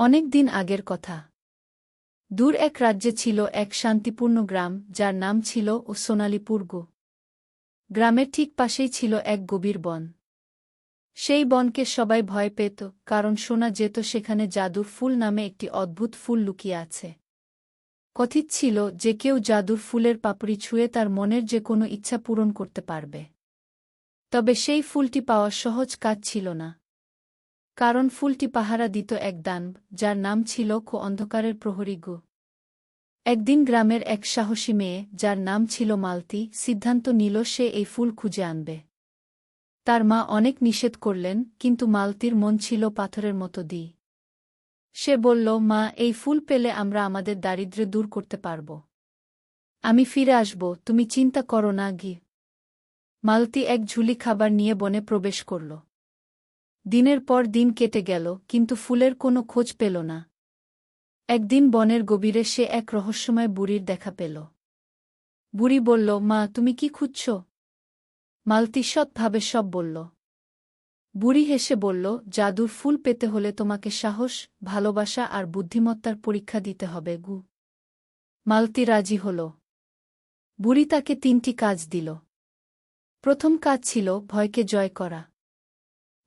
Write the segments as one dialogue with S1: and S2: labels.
S1: অনেক দিন আগের কথা। দূর এক রাজ্যে ছিল এক শান্তিপূর্ণ গ্রাম, যার নাম ছিল সোনালীপুরগ। গ্রামের ঠিক পাশেই ছিল এক গভীর বন। সেই বনকে সবাই ভয় পেত, কারণ শোনা যেত সেখানে জাদুর ফুল নামে একটি অদ্ভুত ফুল লুকিয়ে আছে। কথিত ছিল যে কেউ জাদুর ফুলের পাপড়ি ছুঁয়ে তার মনের যে কোনো ইচ্ছা পূরণ করতে পারবে। তবে সেই ফুলটি পাওয়া সহজ কাজ ছিল না, কারণ ফুলটি পাহারা দিত এক দানব, যার নাম ছিল অন্ধকারের প্রহরী গু। একদিন গ্রামের এক সাহসী মেয়ে, যার নাম ছিল মালতী, সিদ্ধান্ত নিল সে এই ফুল খুঁজে আনবে। তার মা অনেক নিষেধ করলেন, কিন্তু মালতীর মন ছিল পাথরের মতো দৃঢ়। সে বলল, মা, এই ফুল পেলে আমরা আমাদের দারিদ্র্য দূর করতে পারব। আমি ফিরে আসব, তুমি চিন্তা করো না গি। মালতী এক ঝুলি খাবার নিয়ে বনে প্রবেশ করল। দিনের পর দিন কেটে গেল, কিন্তু ফুলের কোনো খোঁজ পেল না। একদিন বনের গভীরে সে এক রহস্যময় বুড়ির দেখা পেল। বুড়ি বলল, মা, তুমি কি খুঁজছ? মালতী সৎভাবে সব বলল। বুড়ি হেসে বলল, জাদুর ফুল পেতে হলে তোমাকে সাহস, ভালোবাসা আর বুদ্ধিমত্তার পরীক্ষা দিতে হবে গু। মালতী রাজি হল। বুড়ি তাকে 3টি কাজ দিল। প্রথম কাজ ছিল ভয়কে জয় করা।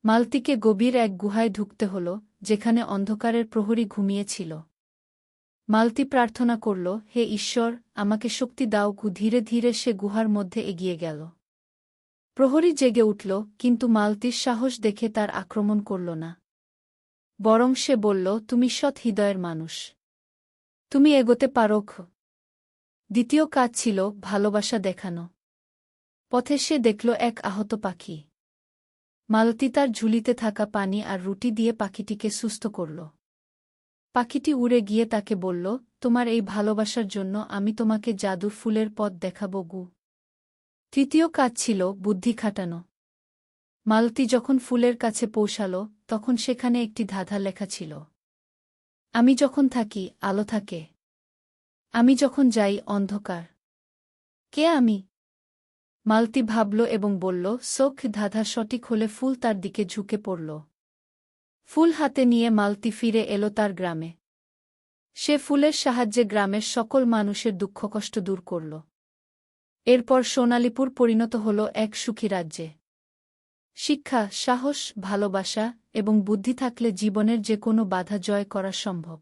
S1: মালতীকে গভীর এক গুহায় ঢুকতে হল, যেখানে অন্ধকারের প্রহরী ঘুমিয়েছিল। মালতী প্রার্থনা করল, হে ঈশ্বর, আমাকে শক্তি দাও গু। ধীরে ধীরে সে গুহার মধ্যে এগিয়ে গেল। প্রহরী জেগে উঠল, কিন্তু মালতীর সাহস দেখে তার আক্রমণ করল না। বরং সে বলল, তুমি সৎ হৃদয়ের মানুষ, তুমি এগোতে পারো। দ্বিতীয় কাজ ছিল ভালোবাসা দেখানো। পথে সে দেখল এক আহত পাখি। মালতী তার ঝুলিতে থাকা পানি আর রুটি দিয়ে পাখিটিকে সুস্থ করল। পাখিটি উড়ে গিয়ে তাকে বলল, তোমার এই ভালোবাসার জন্য আমি তোমাকে জাদুর ফুলের পথ দেখাব গু। তৃতীয় কাজ ছিল বুদ্ধি খাটানো। মালতী যখন ফুলের কাছে পৌঁছাল, তখন সেখানে একটি ধাঁধা লেখা ছিল, আমি যখন থাকি আলো থাকে, আমি যখন যাই অন্ধকার। কে আমি? মালতী ভাবল এবং বলল, সোখ। ধাঁধা সঠিক হলে ফুল তার দিকে ঝুঁকে পড়ল। ফুল হাতে নিয়ে মালতী ফিরে এলো তার গ্রামে। সে ফুলের সাহায্যে গ্রামের সকল মানুষের দুঃখকষ্ট দূর করল। এরপর সোনালীপুর পরিণত হল এক সুখী রাজ্যে। শিক্ষা, সাহস, ভালোবাসা এবং বুদ্ধি থাকলে জীবনের যে কোনো বাধা জয় করা সম্ভব।